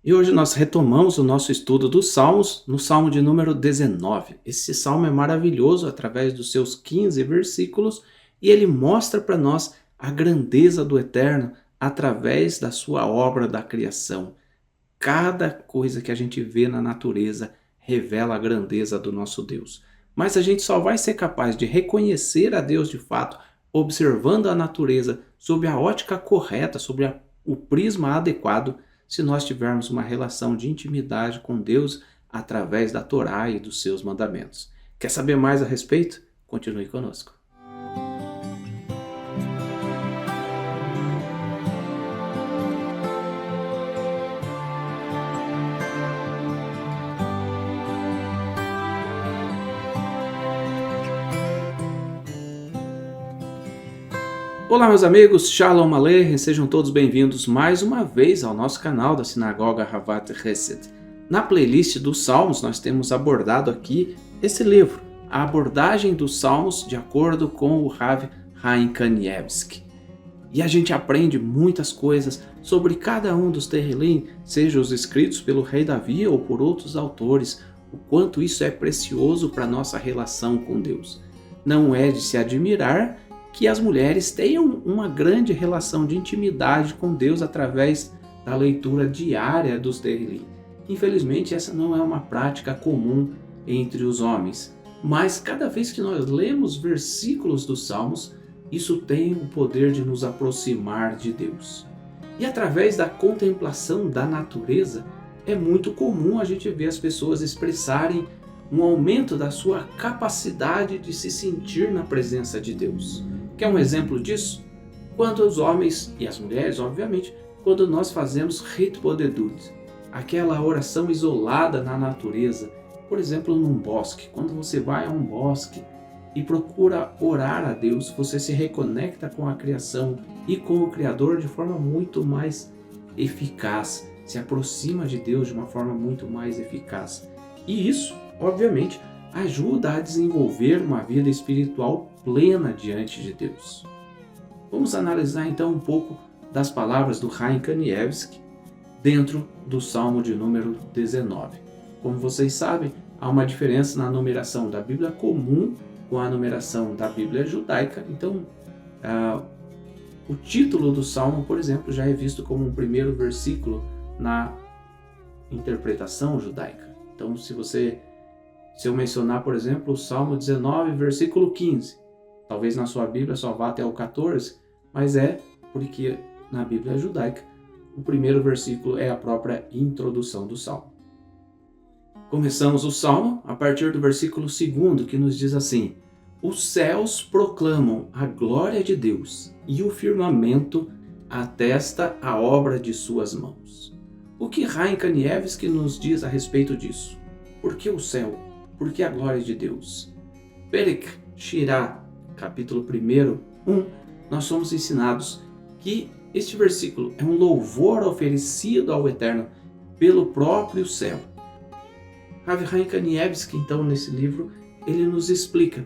E hoje nós retomamos o nosso estudo dos Salmos no Salmo de número 19. Esse salmo é maravilhoso através dos seus 15 versículos e ele mostra para nós a grandeza do Eterno através da sua obra da criação. Cada coisa que a gente vê na natureza revela a grandeza do nosso Deus. Mas a gente só vai ser capaz de reconhecer a Deus de fato observando a natureza sob a ótica correta, o prisma adequado, se nós tivermos uma relação de intimidade com Deus através da Torá e dos seus mandamentos. Quer saber mais a respeito? Continue conosco. Olá meus amigos, Shalom Aleichem, sejam todos bem-vindos mais uma vez ao nosso canal da Sinagoga Havat Hesed. Na playlist dos Salmos nós temos abordado aqui esse livro, a abordagem dos Salmos de acordo com o Rav Chaim Kanievsky. E a gente aprende muitas coisas sobre cada um dos Tehillim, seja os escritos pelo rei Davi ou por outros autores, o quanto isso é precioso para a nossa relação com Deus. Não é de se admirar que as mulheres tenham uma grande relação de intimidade com Deus através da leitura diária dos Tehillim. Infelizmente, essa não é uma prática comum entre os homens, mas cada vez que nós lemos versículos dos Salmos, isso tem o poder de nos aproximar de Deus. E através da contemplação da natureza, é muito comum a gente ver as pessoas expressarem um aumento da sua capacidade de se sentir na presença de Deus. Quer um exemplo disso? Quando os homens e as mulheres, obviamente, quando nós fazemos Hitbodedut, aquela oração isolada na natureza, por exemplo, num bosque. Quando você vai a um bosque e procura orar a Deus, você se reconecta com a criação e com o Criador de forma muito mais eficaz, se aproxima de Deus de uma forma muito mais eficaz. E isso, obviamente, ajuda a desenvolver uma vida espiritual plena diante de Deus. Vamos analisar então um pouco das palavras do Chaim Kanievsky dentro do Salmo de número 19. Como vocês sabem, há uma diferença na numeração da Bíblia comum com a numeração da Bíblia judaica. Então, o título do Salmo, por exemplo, já é visto como um primeiro versículo na interpretação judaica. Então, se eu mencionar, por exemplo, o Salmo 19, versículo 15, talvez na sua Bíblia só vá até o 14, mas é porque na Bíblia judaica o primeiro versículo é a própria introdução do Salmo. Começamos o Salmo a partir do versículo 2, que nos diz assim: os céus proclamam a glória de Deus e o firmamento atesta a obra de suas mãos. O que Chaim Kanievsky nos diz a respeito disso? Por que o céu? Por que a glória de Deus? Perek Shirah, capítulo 1, nós somos ensinados que este versículo é um louvor oferecido ao Eterno pelo próprio céu. Rav Chaim Kanievsky, então, nesse livro, ele nos explica,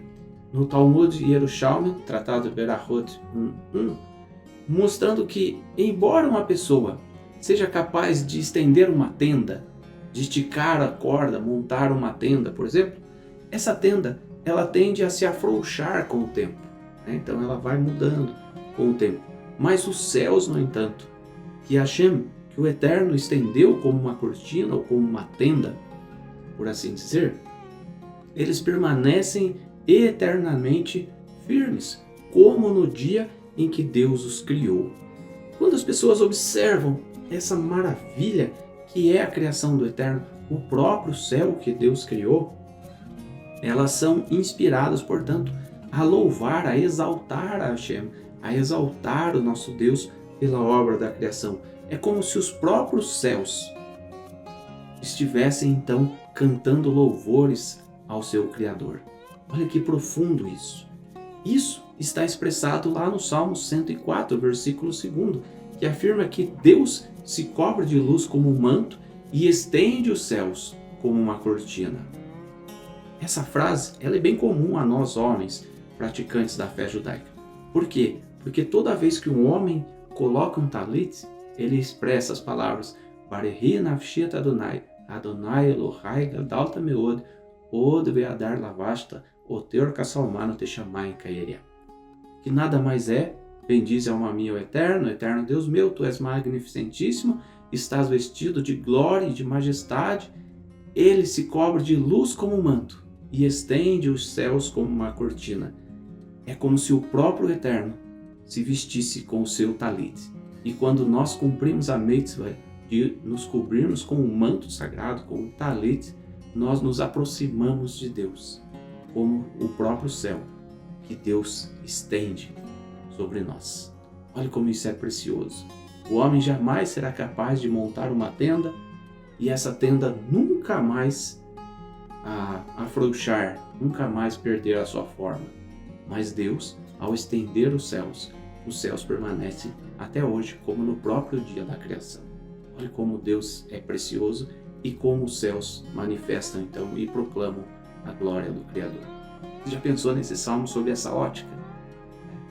no Talmud Yerushalmi, Tratado Berachot 1, mostrando que, embora uma pessoa seja capaz de estender uma tenda, de esticar a corda, montar uma tenda, por exemplo, essa tenda ela tende a se afrouxar com o tempo, né? Então ela vai mudando com o tempo. Mas os céus, no entanto, que Hashem, que o Eterno estendeu como uma cortina ou como uma tenda, por assim dizer, eles permanecem eternamente firmes, como no dia em que Deus os criou. Quando as pessoas observam essa maravilha que é a criação do Eterno, o próprio céu que Deus criou, elas são inspiradas, portanto, a louvar, a exaltar a Hashem, a exaltar o nosso Deus pela obra da criação. É como se os próprios céus estivessem, então, cantando louvores ao seu Criador. Olha que profundo isso. Isso está expressado lá no Salmo 104, versículo 2, que afirma que Deus se cobre de luz como um manto e estende os céus como uma cortina. Essa frase ela é bem comum a nós homens, praticantes da fé judaica. Por quê? Porque toda vez que um homem coloca um talit, ele expressa as palavras: Barehi nafshet Adonai, Adonai Elohai gadalta meod, od ve'adar lavasta, o teor kassalmano te chamai kaeria. Que nada mais é, bendize alma minha o Eterno Deus meu, tu és magnificentíssimo, estás vestido de glória e de majestade, ele se cobre de luz como um manto e estende os céus como uma cortina. É como se o próprio Eterno se vestisse com o seu talit. E quando nós cumprimos a mitzvah de nos cobrirmos com o manto sagrado, com o talit, nós nos aproximamos de Deus, como o próprio céu que Deus estende sobre nós. Olha como isso é precioso. O homem jamais será capaz de montar uma tenda e essa tenda nunca mais afrouxar, nunca mais perder a sua forma. Mas Deus, ao estender os céus permanecem até hoje, como no próprio dia da criação. Olha como Deus é precioso e como os céus manifestam então e proclamam a glória do Criador. Você já pensou nesse salmo sob essa ótica?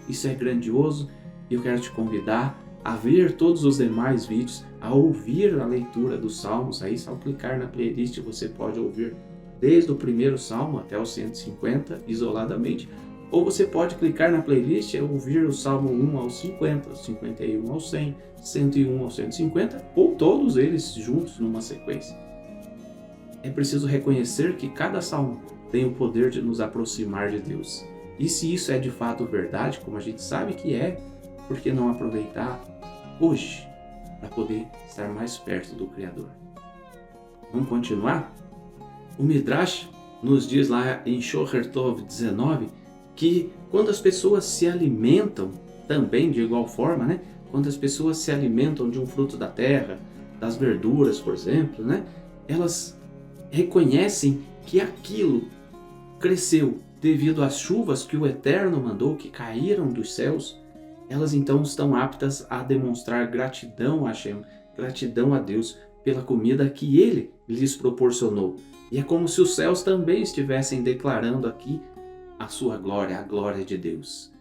Isso é grandioso e eu quero te convidar a ver todos os demais vídeos, a ouvir a leitura dos salmos. Aí, ao clicar na playlist, você pode ouvir desde o primeiro salmo até o 150 isoladamente, ou você pode clicar na playlist e ouvir o salmo 1 ao 50, 51 ao 100, 101 ao 150, ou todos eles juntos numa sequência. É preciso reconhecer que cada salmo tem o poder de nos aproximar de Deus. E se isso é de fato verdade, como a gente sabe que é, por que não aproveitar hoje para poder estar mais perto do Criador? Vamos continuar? O Midrash nos diz lá em Shocher Tov 19 que quando as pessoas se alimentam também de igual forma, quando as pessoas se alimentam de um fruto da terra, das verduras, por exemplo, elas reconhecem que aquilo cresceu devido às chuvas que o Eterno mandou, que caíram dos céus. Elas então estão aptas a demonstrar gratidão a Hashem, gratidão a Deus pela comida que Ele lhes proporcionou. E é como se os céus também estivessem declarando aqui a sua glória, a glória de Deus.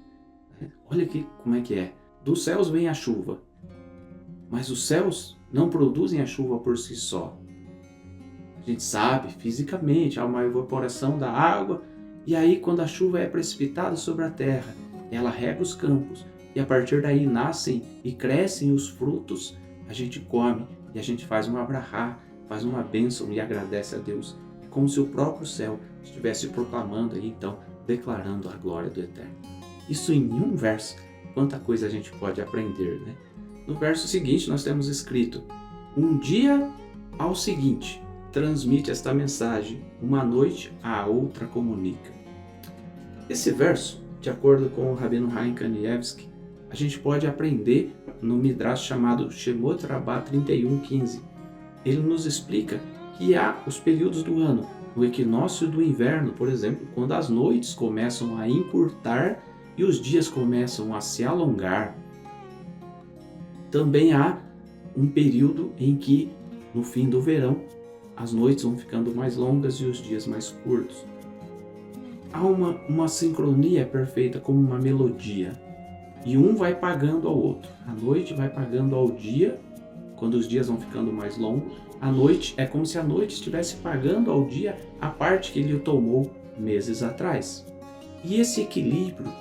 Olha aqui como é que é. Dos céus vem a chuva, mas os céus não produzem a chuva por si só. A gente sabe, fisicamente, há uma evaporação da água, e aí quando a chuva é precipitada sobre a terra, ela rega os campos, e a partir daí nascem e crescem os frutos, a gente come e a gente faz uma brachá, faz uma bênção e agradece a Deus. É como se o próprio céu estivesse proclamando e então declarando a glória do Eterno. Isso em um verso, quanta coisa a gente pode aprender, No verso seguinte nós temos escrito: um dia ao seguinte transmite esta mensagem, uma noite a outra comunica. Esse verso, de acordo com o Rabino Chaim Kanievsky, a gente pode aprender no Midrash chamado Shemot Rabbah 31:15. Ele nos explica que há os períodos do ano, o equinócio do inverno, por exemplo, quando as noites começam a encurtar e os dias começam a se alongar. Também há um período em que, no fim do verão, as noites vão ficando mais longas e os dias mais curtos. Há uma sincronia perfeita, como uma melodia. E um vai pagando ao outro. A noite vai pagando ao dia, quando os dias vão ficando mais longos. A noite é como se a noite estivesse pagando ao dia a parte que ele tomou meses atrás. E esse equilíbrio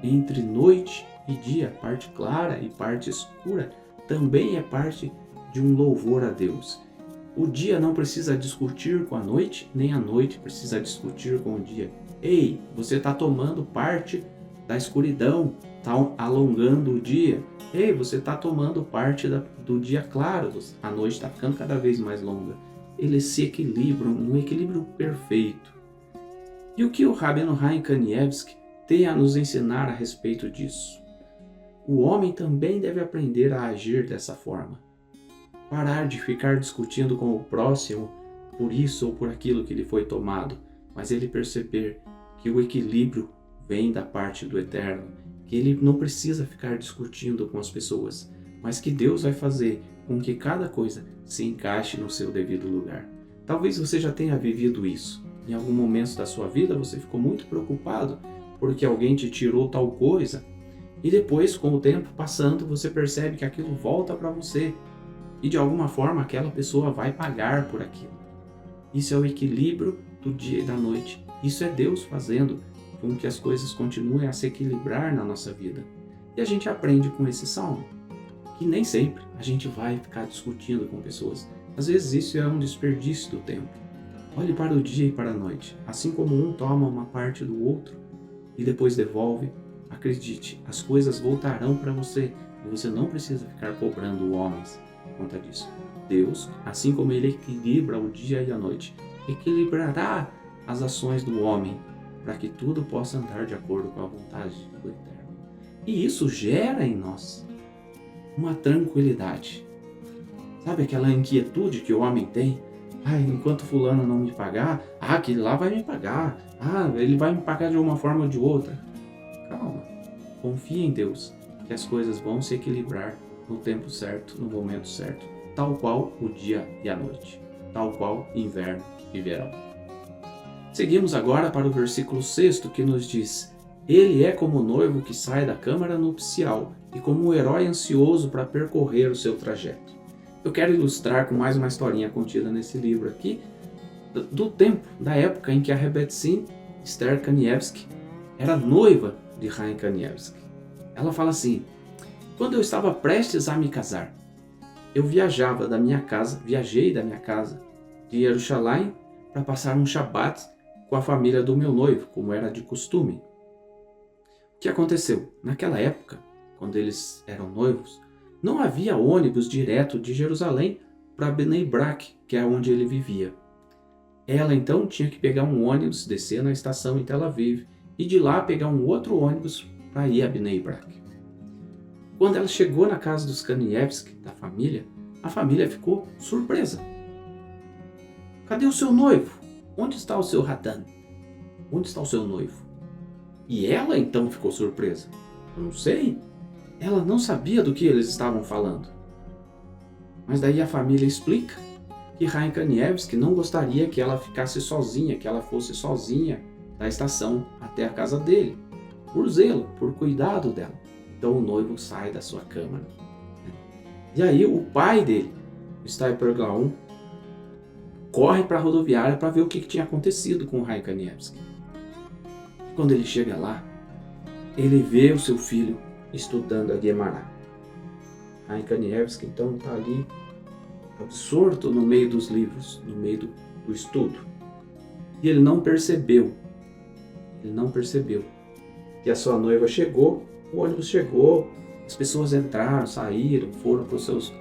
entre noite e dia, parte clara e parte escura, também é parte de um louvor a Deus. O dia não precisa discutir com a noite, nem a noite precisa discutir com o dia. Ei, você está tomando parte da escuridão, está alongando o dia. Ei, você está tomando parte do dia claro, a noite está ficando cada vez mais longa. Eles se equilibram, um equilíbrio perfeito. E o que o Rabino Chaim Kanievsky tem a nos ensinar a respeito disso? O homem também deve aprender a agir dessa forma. Parar de ficar discutindo com o próximo por isso ou por aquilo que lhe foi tomado, mas ele perceber que o equilíbrio vem da parte do Eterno, que ele não precisa ficar discutindo com as pessoas, mas que Deus vai fazer com que cada coisa se encaixe no seu devido lugar. Talvez você já tenha vivido isso. Em algum momento da sua vida você ficou muito preocupado porque alguém te tirou tal coisa, e depois, com o tempo passando, você percebe que aquilo volta para você. E de alguma forma aquela pessoa vai pagar por aquilo. Isso é o equilíbrio do dia e da noite. Isso é Deus fazendo com que as coisas continuem a se equilibrar na nossa vida. E a gente aprende com esse salmo, que nem sempre a gente vai ficar discutindo com pessoas. Às vezes isso é um desperdício do tempo. Olhe para o dia e para a noite. Assim como um toma uma parte do outro e depois devolve, acredite, as coisas voltarão para você e você não precisa ficar cobrando homens por conta disso. Deus, assim como Ele equilibra o dia e a noite, equilibrará as ações do homem para que tudo possa andar de acordo com a vontade do Eterno. E isso gera em nós uma tranquilidade. Sabe aquela inquietude que o homem tem? Enquanto fulano não me pagar, aquele lá vai me pagar. Ele vai me pagar de uma forma ou de outra. Calma, confia em Deus, que as coisas vão se equilibrar no tempo certo, no momento certo, tal qual o dia e a noite, tal qual inverno e verão. Seguimos agora para o versículo 6, que nos diz: Ele é como o noivo que sai da câmara nupcial e como o herói ansioso para percorrer o seu trajeto. Eu quero ilustrar com mais uma historinha contida nesse livro aqui, do tempo, da época em que a Rebbetzin Esther Kanievsky era noiva de Chaim Kanievsky. Ela fala assim: quando eu estava prestes a me casar, eu viajei da minha casa de Jerusalém para passar um Shabat com a família do meu noivo, como era de costume. O que aconteceu? Naquela época, quando eles eram noivos, não havia ônibus direto de Jerusalém para Bnei Brak, que é onde ele vivia. Ela então tinha que pegar um ônibus, descer na estação em Tel Aviv e de lá pegar um outro ônibus para ir a Bnei Brak. Quando ela chegou na casa dos Kanievsky, da família, a família ficou surpresa. Cadê o seu noivo? Onde está o seu Hatan? Onde está o seu noivo? E ela então ficou surpresa. Eu não sei. Ela não sabia do que eles estavam falando. Mas daí a família explica que Chaim Kanievsky não gostaria que ela ficasse sozinha, que ela fosse sozinha da estação até a casa dele, por zelo, por cuidado dela. Então o noivo sai da sua câmara. E aí o pai dele, o Steiper Gaon, corre para a rodoviária para ver o que tinha acontecido com o Chaim Kanievsky. Quando ele chega lá, ele vê o seu filho estudando a Guemará. Chaim Kanievsky então está ali absorto no meio dos livros, no meio do estudo. E ele não percebeu que a sua noiva chegou, o ônibus chegou, as pessoas entraram, saíram, foram para os seus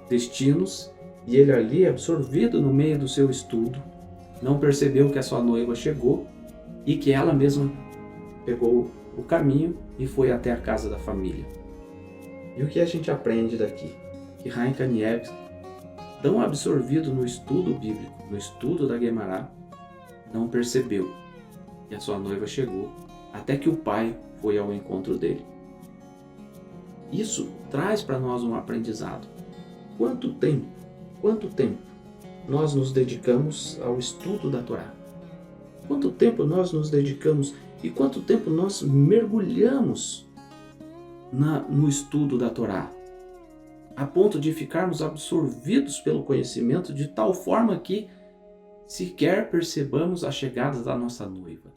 destinos, e ele ali, absorvido no meio do seu estudo, não percebeu que a sua noiva chegou e que ela mesma pegou o caminho e foi até a casa da família. E o que a gente aprende daqui? Que Chaim Kanievsky, tão absorvido no estudo bíblico, no estudo da Guemará, não percebeu que a sua noiva chegou até que o pai foi ao encontro dele. Isso traz para nós um aprendizado. Quanto tempo nós nos dedicamos ao estudo da Torá? Quanto tempo nós nos dedicamos e quanto tempo nós mergulhamos no estudo da Torá, a ponto de ficarmos absorvidos pelo conhecimento de tal forma que sequer percebamos a chegada da nossa noiva.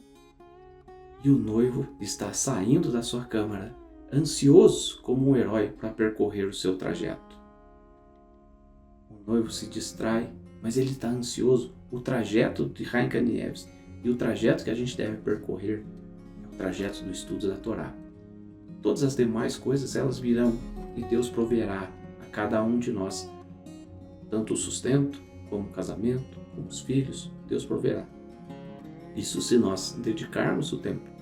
E o noivo está saindo da sua câmara, ansioso como um herói para percorrer o seu trajeto. O noivo se distrai, mas ele está ansioso. O trajeto de Chaim Kanievsky e o trajeto que a gente deve percorrer é o trajeto do estudo da Torá. Todas as demais coisas, elas virão e Deus proverá a cada um de nós, tanto o sustento, como o casamento, como os filhos, Deus proverá. Isso se nós dedicarmos o tempo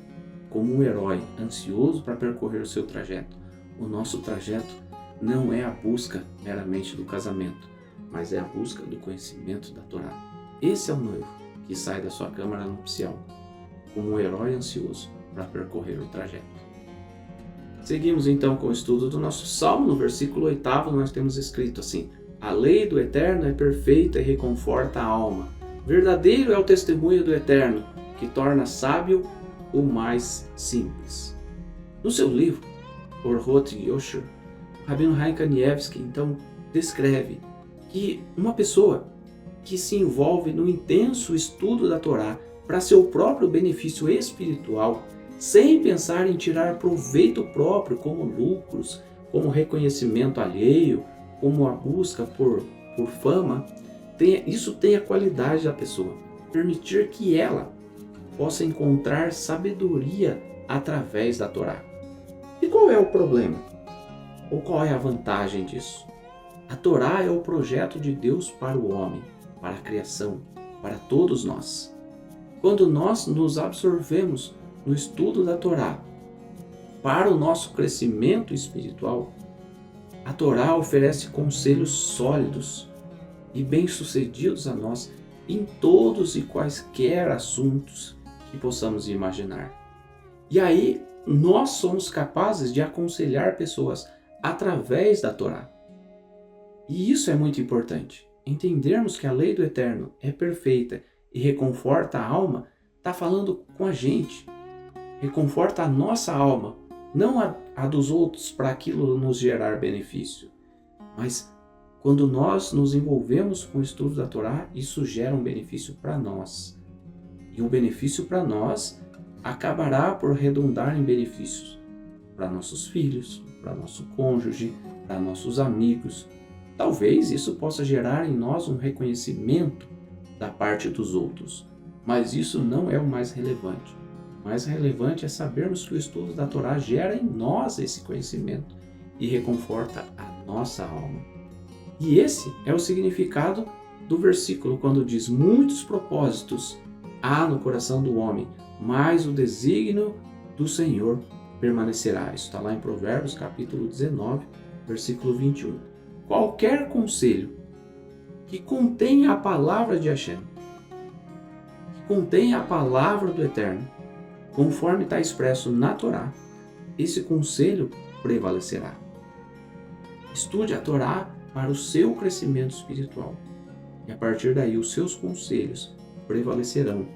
como um herói ansioso para percorrer o seu trajeto. O nosso trajeto não é a busca meramente do casamento, mas é a busca do conhecimento da Torá. Esse é o noivo que sai da sua câmara nupcial como um herói ansioso para percorrer o trajeto. Seguimos então com o estudo do nosso Salmo. No versículo 8 nós temos escrito assim: a lei do Eterno é perfeita e reconforta a alma. Verdadeiro é o testemunho do Eterno, que torna sábio o mais simples. No seu livro, Orhot Yosher, Rabino Chaim Kanievsky então descreve que uma pessoa que se envolve no intenso estudo da Torá para seu próprio benefício espiritual, sem pensar em tirar proveito próprio, como lucros, como reconhecimento alheio, como a busca por fama, isso tem a qualidade da pessoa. Permitir que ela possa encontrar sabedoria através da Torá. E qual é o problema? Ou qual é a vantagem disso? A Torá é o projeto de Deus para o homem, para a criação, para todos nós. Quando nós nos absorvemos no estudo da Torá para o nosso crescimento espiritual, a Torá oferece conselhos sólidos e bem-sucedidos a nós em todos e quaisquer assuntos que possamos imaginar. E aí, nós somos capazes de aconselhar pessoas através da Torá. E isso é muito importante. Entendermos que a lei do Eterno é perfeita e reconforta a alma, está falando com a gente. Reconforta a nossa alma, não a dos outros para aquilo nos gerar benefício. Mas quando nós nos envolvemos com o estudo da Torá, isso gera um benefício para nós. E o benefício para nós acabará por redundar em benefícios para nossos filhos, para nosso cônjuge, para nossos amigos. Talvez isso possa gerar em nós um reconhecimento da parte dos outros, mas isso não é o mais relevante. O mais relevante é sabermos que o estudo da Torá gera em nós esse conhecimento e reconforta a nossa alma. E esse é o significado do versículo quando diz: muitos propósitos há no coração do homem, mas o desígnio do Senhor permanecerá. Isso está lá em Provérbios capítulo 19, versículo 21. Qualquer conselho que contenha a palavra de Hashem, que contenha a palavra do Eterno, conforme está expresso na Torá, esse conselho prevalecerá. Estude a Torá para o seu crescimento espiritual, e a partir daí os seus conselhos prevalecerão,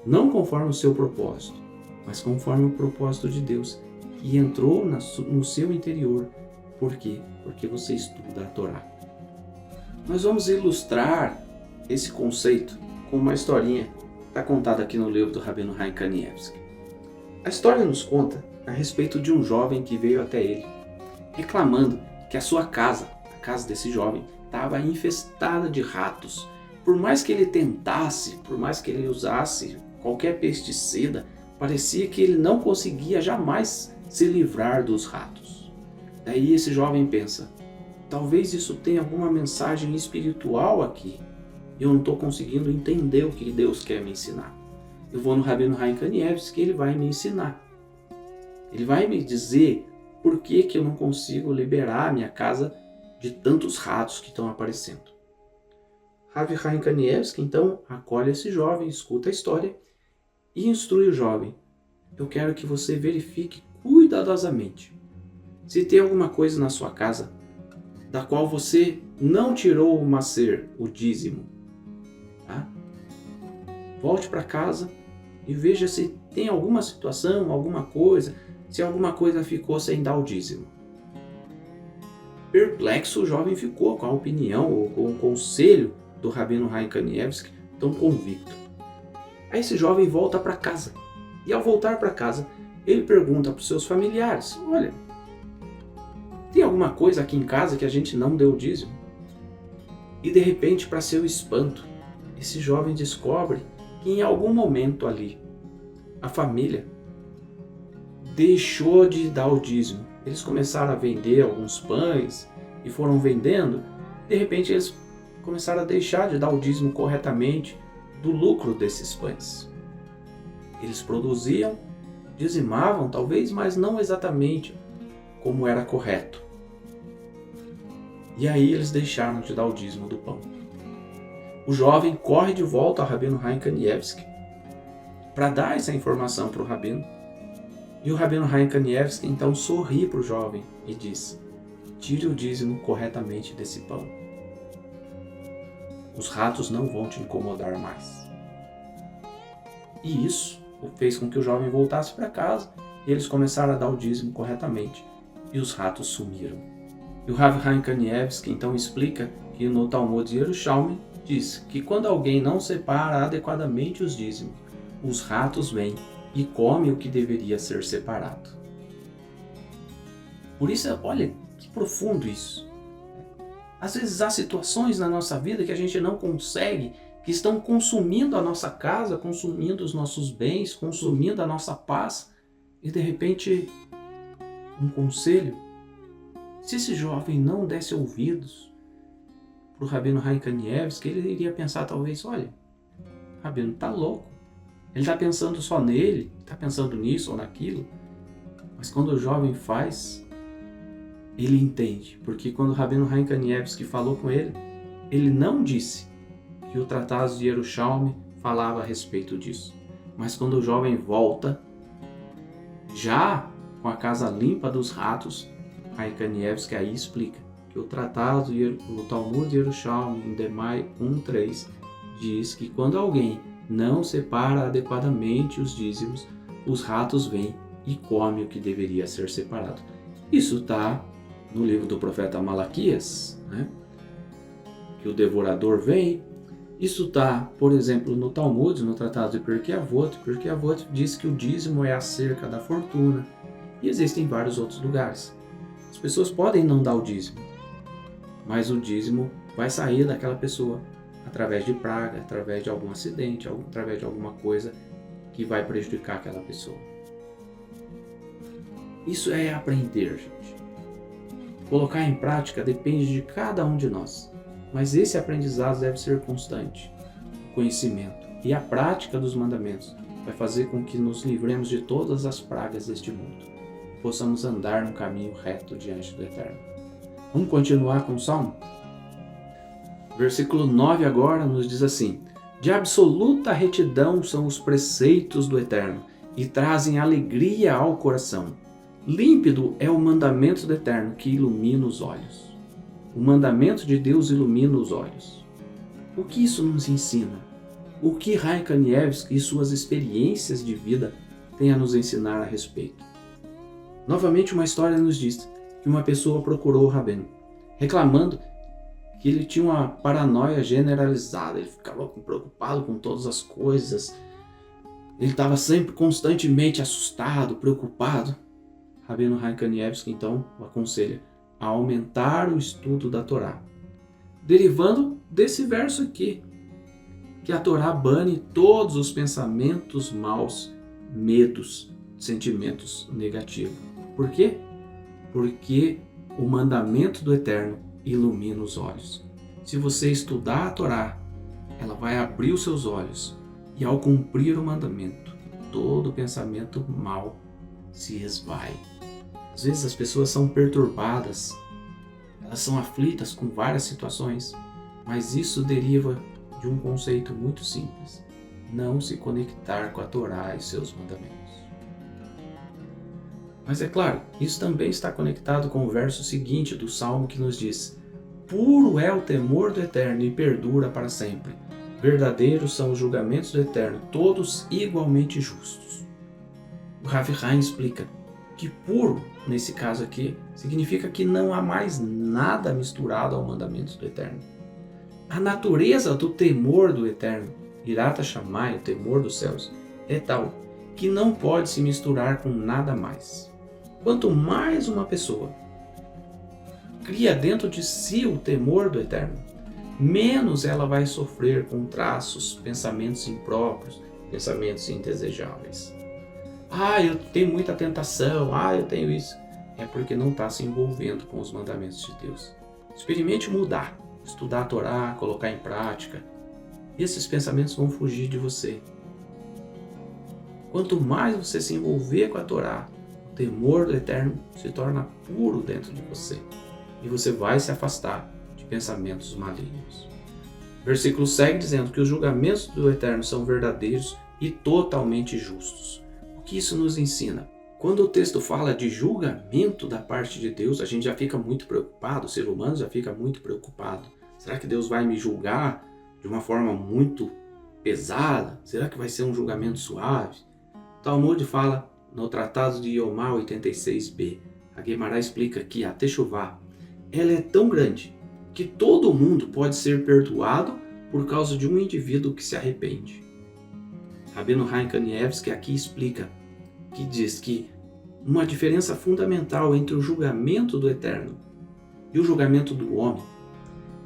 não conforme o seu propósito, mas conforme o propósito de Deus, que entrou no seu interior. Por quê? Porque você estuda a Torá. Nós vamos ilustrar esse conceito com uma historinha que está contada aqui no livro do Rabino Chaim Kanievsky. A história nos conta a respeito de um jovem que veio até ele, reclamando que a sua casa, a casa desse jovem, estava infestada de ratos. Por mais que ele tentasse, por mais que ele usasse qualquer pesticida, parecia que ele não conseguia jamais se livrar dos ratos. Daí esse jovem pensa: talvez isso tenha alguma mensagem espiritual aqui. Eu não estou conseguindo entender o que Deus quer me ensinar. Eu vou no Rabino Chaim Kanievsky, ele vai me ensinar. Ele vai me dizer por que eu não consigo liberar a minha casa de tantos ratos que estão aparecendo. Rav Chaim Kanievsky então acolhe esse jovem, escuta a história e instrui o jovem: eu quero que você verifique cuidadosamente se tem alguma coisa na sua casa da qual você não tirou o macer, o dízimo. Tá? Volte para casa e veja se tem alguma situação, alguma coisa, se alguma coisa ficou sem dar o dízimo. Perplexo, o jovem ficou com a opinião ou com o conselho do Rabino Chaim Kanievsky, tão convicto. Aí esse jovem volta para casa. E ao voltar para casa, ele pergunta para os seus familiares: olha, tem alguma coisa aqui em casa que a gente não deu o dízimo? E de repente, para seu espanto, esse jovem descobre que em algum momento ali, a família deixou de dar o dízimo. Eles começaram a vender alguns pães e foram vendendo. De repente, eles começaram a deixar de dar o dízimo corretamente do lucro desses pães. Eles produziam, dizimavam talvez, mas não exatamente como era correto. E aí eles deixaram de dar o dízimo do pão. O jovem corre de volta ao Rabino Chaim Kanievsky para dar essa informação para o Rabino. E o Rabino Chaim Kanievsky então sorri para o jovem e diz: tire o dízimo corretamente desse pão. Os ratos não vão te incomodar mais. E isso fez com que o jovem voltasse para casa e eles começaram a dar o dízimo corretamente. E os ratos sumiram. E o Rav Chaim Kanievsky então explica que no Talmud de Yerushalmi diz que quando alguém não separa adequadamente os dízimos, os ratos vêm e comem o que deveria ser separado. Por isso, olha que profundo isso. Às vezes há situações na nossa vida que a gente não consegue, que estão consumindo a nossa casa, consumindo os nossos bens, consumindo a nossa paz, e de repente, um conselho, se esse jovem não desse ouvidos para o Rabino Chaim Kanievsky, ele iria pensar talvez, olha, o Rabino está louco, ele está pensando só nele, está pensando nisso ou naquilo, mas quando o jovem faz, ele entende, porque quando o Rabino Chaim Kanievsky falou com ele, ele não disse que o Tratado de Yerushalmi falava a respeito disso. Mas quando o jovem volta, já com a casa limpa dos ratos, Chaim Kanievsky aí explica que o Tratado, o Talmud de Yerushalmi, em Demai 1.3, diz que quando alguém não separa adequadamente os dízimos, os ratos vêm e comem o que deveria ser separado. Isso está no livro do profeta Malaquias, né? Que o devorador vem. Isso está, por exemplo, no Talmud, no Tratado de Pirkei Avot. Pirkei Avot diz que o dízimo é a cerca da fortuna. E existem vários outros lugares. As pessoas podem não dar o dízimo, mas o dízimo vai sair daquela pessoa através de praga, através de algum acidente, através de alguma coisa que vai prejudicar aquela pessoa. Isso é aprender, gente. Colocar em prática depende de cada um de nós, mas esse aprendizado deve ser constante. O conhecimento e a prática dos mandamentos vai fazer com que nos livremos de todas as pragas deste mundo, possamos andar no caminho reto diante do Eterno. Vamos continuar com o Salmo? Versículo 9 agora nos diz assim: de absoluta retidão são os preceitos do Eterno e trazem alegria ao coração. Límpido é o mandamento do Eterno que ilumina os olhos. O mandamento de Deus ilumina os olhos. O que isso nos ensina? O que Chaim Kanievsky e suas experiências de vida têm a nos ensinar a respeito? Novamente, uma história nos diz que uma pessoa procurou o Rabino, reclamando que ele tinha uma paranoia generalizada, ele ficava preocupado com todas as coisas, ele estava sempre constantemente assustado, preocupado. Rabino Chaim Kanievsky então o aconselha a aumentar o estudo da Torá, derivando desse verso aqui, que a Torá bane todos os pensamentos maus, medos, sentimentos negativos. Por quê? Porque o mandamento do Eterno ilumina os olhos. Se você estudar a Torá, ela vai abrir os seus olhos e ao cumprir o mandamento, todo pensamento mau se esvai. Às vezes as pessoas são perturbadas, elas são aflitas com várias situações, mas isso deriva de um conceito muito simples: não se conectar com a Torá e seus mandamentos. Mas é claro, isso também está conectado com o verso seguinte do Salmo que nos diz: puro é o temor do Eterno e perdura para sempre. Verdadeiros são os julgamentos do Eterno, todos igualmente justos. O Rav Chaim explica que puro, nesse caso aqui, significa que não há mais nada misturado ao mandamento do Eterno. A natureza do temor do Eterno, Yirat Shammai, o temor dos céus, é tal que não pode se misturar com nada mais. Quanto mais uma pessoa cria dentro de si o temor do Eterno, menos ela vai sofrer com traços, pensamentos impróprios, pensamentos indesejáveis. Eu tenho muita tentação, eu tenho isso. É porque não está se envolvendo com os mandamentos de Deus. Experimente mudar, estudar a Torá, colocar em prática. Esses pensamentos vão fugir de você. Quanto mais você se envolver com a Torá, o temor do Eterno se torna puro dentro de você. E você vai se afastar de pensamentos malignos. O versículo segue dizendo que os julgamentos do Eterno são verdadeiros e totalmente justos. O que isso nos ensina? Quando o texto fala de julgamento da parte de Deus, a gente já fica muito preocupado, o ser humano já fica muito preocupado. Será que Deus vai me julgar de uma forma muito pesada? Será que vai ser um julgamento suave? O Talmud fala no Tratado de Yomá 86b, a Guemará explica que a Techuvá, ela é tão grande que todo mundo pode ser perdoado por causa de um indivíduo que se arrepende. Rabino Chaim Kanievsky aqui explica, que diz que uma diferença fundamental entre o julgamento do Eterno e o julgamento do homem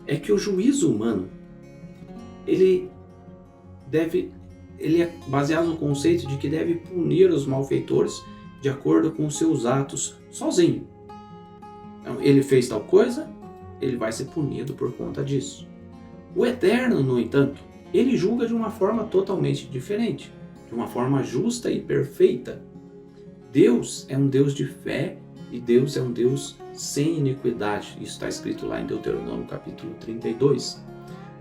é que o juízo humano ele é baseado no conceito de que deve punir os malfeitores de acordo com os seus atos sozinho. Então, ele fez tal coisa, ele vai ser punido por conta disso. O Eterno, no entanto, ele julga de uma forma totalmente diferente, de uma forma justa e perfeita. Deus é um Deus de fé e Deus é um Deus sem iniquidade. Isso está escrito lá em Deuteronômio capítulo 32.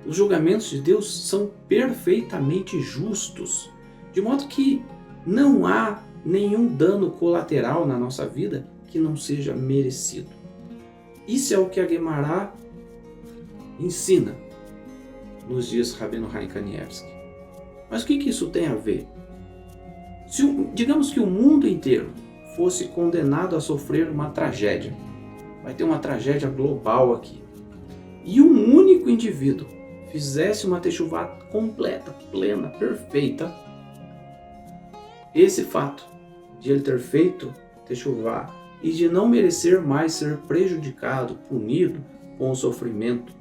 Os julgamentos de Deus são perfeitamente justos, de modo que não há nenhum dano colateral na nossa vida que não seja merecido. Isso é o que a Guemará ensina nos dias Rabino Chaim Kanievsky. Mas o que isso tem a ver? Digamos que o mundo inteiro fosse condenado a sofrer uma tragédia. Vai ter uma tragédia global aqui. E um único indivíduo fizesse uma techuvá completa, plena, perfeita. Esse fato de ele ter feito techuvá e de não merecer mais ser prejudicado, punido com o sofrimento,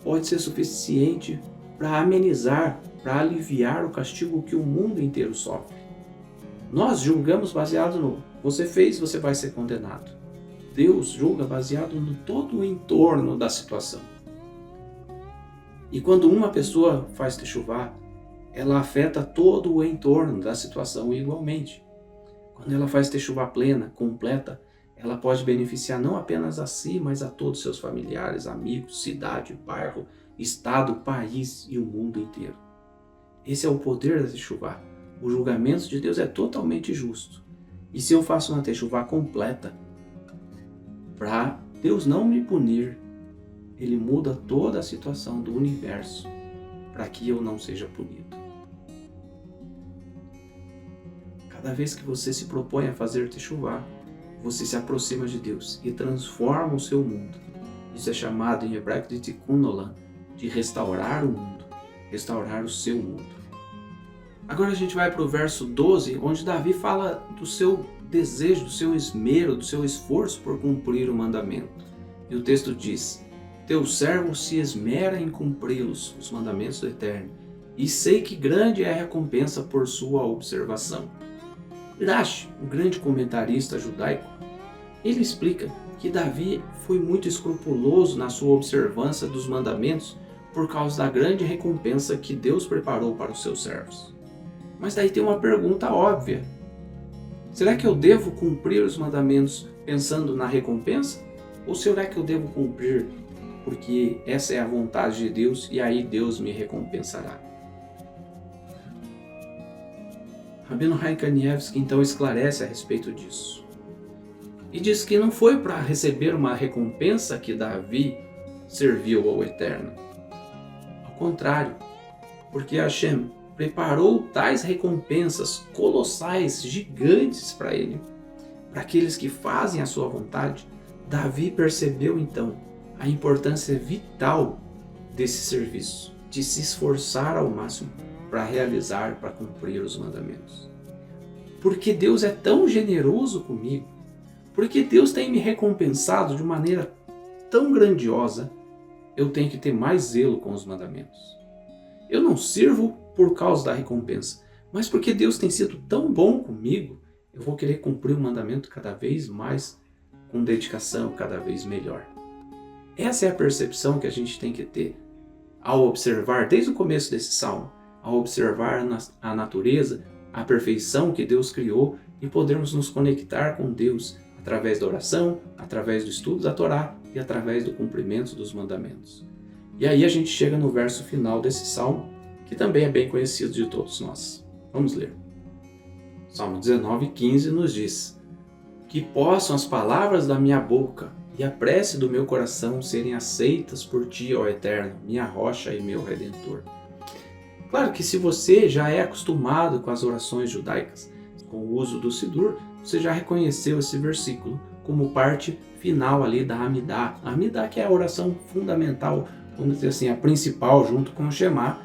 pode ser suficiente para amenizar, para aliviar o castigo que o mundo inteiro sofre. Nós julgamos baseado no você fez, você vai ser condenado. Deus julga baseado no todo o entorno da situação. E quando uma pessoa faz techuvá, ela afeta todo o entorno da situação igualmente. Quando ela faz techuvá plena, completa, ela pode beneficiar não apenas a si, mas a todos seus familiares, amigos, cidade, bairro, estado, país e o mundo inteiro. Esse é o poder da techuvá. O julgamento de Deus é totalmente justo. E se eu faço uma techuvá completa, para Deus não me punir, Ele muda toda a situação do universo para que eu não seja punido. Cada vez que você se propõe a fazer techuvá, você se aproxima de Deus e transforma o seu mundo. Isso é chamado em hebraico de tikkun olam, de restaurar o mundo, restaurar o seu mundo. Agora a gente vai para o verso 12, onde Davi fala do seu desejo, do seu esmero, do seu esforço por cumprir o mandamento. E o texto diz: teu servo se esmera em cumpri-los, os mandamentos do Eterno, e sei que grande é a recompensa por sua observação. Rashi, um grande comentarista judaico, ele explica que Davi foi muito escrupuloso na sua observância dos mandamentos por causa da grande recompensa que Deus preparou para os seus servos. Mas daí tem uma pergunta óbvia. Será que eu devo cumprir os mandamentos pensando na recompensa? Ou será que eu devo cumprir porque essa é a vontade de Deus e aí Deus me recompensará? Rabino Chaim Kanievsky então esclarece a respeito disso. E diz que não foi para receber uma recompensa que Davi serviu ao Eterno. Ao contrário, porque Hashem preparou tais recompensas colossais, gigantes para ele. Para aqueles que fazem a sua vontade, Davi percebeu então a importância vital desse serviço, de se esforçar ao máximo para realizar, para cumprir os mandamentos. Porque Deus é tão generoso comigo, porque Deus tem me recompensado de maneira tão grandiosa, eu tenho que ter mais zelo com os mandamentos. Eu não sirvo por causa da recompensa, mas porque Deus tem sido tão bom comigo, eu vou querer cumprir o mandamento cada vez mais, com dedicação cada vez melhor. Essa é a percepção que a gente tem que ter ao observar, desde o começo desse salmo, ao observar a natureza, a perfeição que Deus criou e podermos nos conectar com Deus através da oração, através do estudo da Torá e através do cumprimento dos mandamentos. E aí a gente chega no verso final desse salmo, que também é bem conhecido de todos nós. Vamos ler. Salmo 19:15 nos diz: que possam as palavras da minha boca e a prece do meu coração serem aceitas por ti, ó Eterno, minha rocha e meu Redentor. Claro que se você já é acostumado com as orações judaicas, com o uso do Sidur, você já reconheceu esse versículo, como parte final ali da Amidá. A Amidá que é a oração fundamental, vamos dizer assim, a principal, junto com o Shema,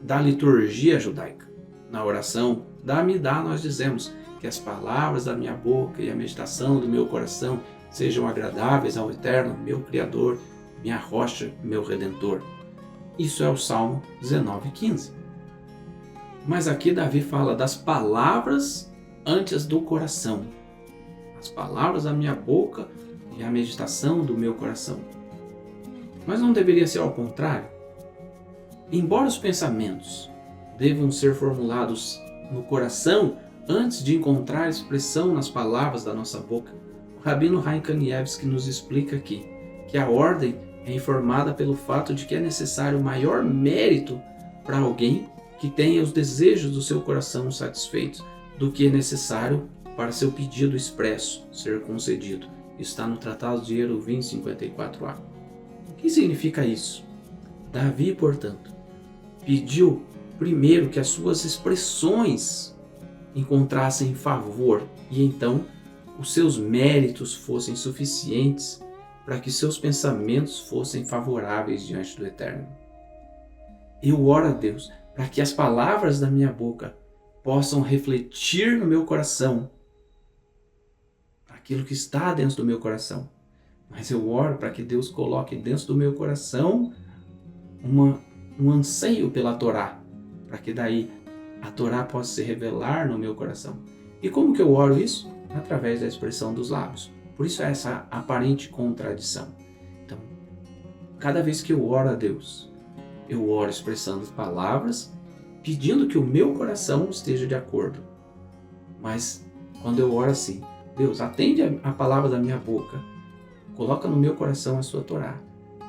da liturgia judaica. Na oração da Amidá nós dizemos que as palavras da minha boca e a meditação do meu coração sejam agradáveis ao Eterno, meu Criador, minha rocha, meu Redentor. Isso é o Salmo 19:15. Mas aqui Davi fala das palavras antes do coração. As palavras da minha boca e a meditação do meu coração. Mas não deveria ser ao contrário? Embora os pensamentos devam ser formulados no coração antes de encontrar expressão nas palavras da nossa boca, o Rabino Chaim Kanievsky nos explica aqui que a ordem é informada pelo fato de que é necessário maior mérito para alguém que tenha os desejos do seu coração satisfeitos do que é necessário para seu pedido expresso ser concedido. Isso está no Tratado de Eruvin 54a. O que significa isso? Davi, portanto, pediu primeiro que as suas expressões encontrassem favor e então os seus méritos fossem suficientes para que seus pensamentos fossem favoráveis diante do Eterno. Eu oro a Deus para que as palavras da minha boca possam refletir no meu coração aquilo que está dentro do meu coração. Mas eu oro para que Deus coloque dentro do meu coração um anseio pela Torá, para que daí a Torá possa se revelar no meu coração. E como que eu oro isso? Através da expressão dos lábios. Por isso é essa aparente contradição. Então, cada vez que eu oro a Deus, eu oro expressando palavras, pedindo que o meu coração esteja de acordo. Mas quando eu oro assim, Deus, atende a palavra da minha boca, coloca no meu coração a sua Torá.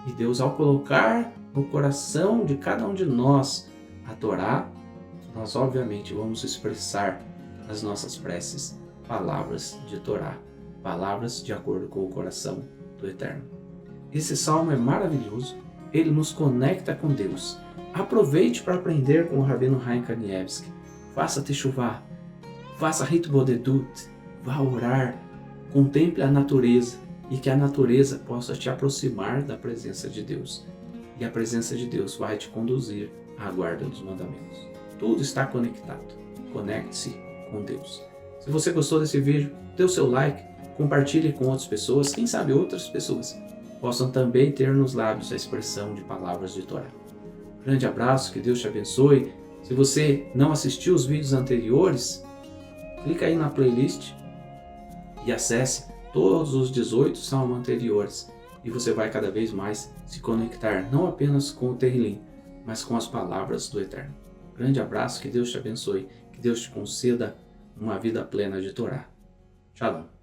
E Deus, ao colocar no coração de cada um de nós a Torá, nós obviamente vamos expressar nas nossas preces palavras de Torá, palavras de acordo com o coração do Eterno. Esse salmo é maravilhoso, ele nos conecta com Deus. Aproveite para aprender com o Rabino Chaim Kanievsky. Faça techuvá, faça hitbodedut, vá orar, contemple a natureza e que a natureza possa te aproximar da presença de Deus. E a presença de Deus vai te conduzir à guarda dos mandamentos. Tudo está conectado. Conecte-se com Deus. Se você gostou desse vídeo, dê o seu like, compartilhe com outras pessoas, quem sabe outras pessoas possam também ter nos lábios a expressão de palavras de Torá. Grande abraço, que Deus te abençoe. Se você não assistiu os vídeos anteriores, clica aí na playlist e acesse todos os 18 salmos anteriores. E você vai cada vez mais se conectar não apenas com o Terrilim, mas com as palavras do Eterno. Grande abraço, que Deus te abençoe, que Deus te conceda uma vida plena de Torá. Shalom.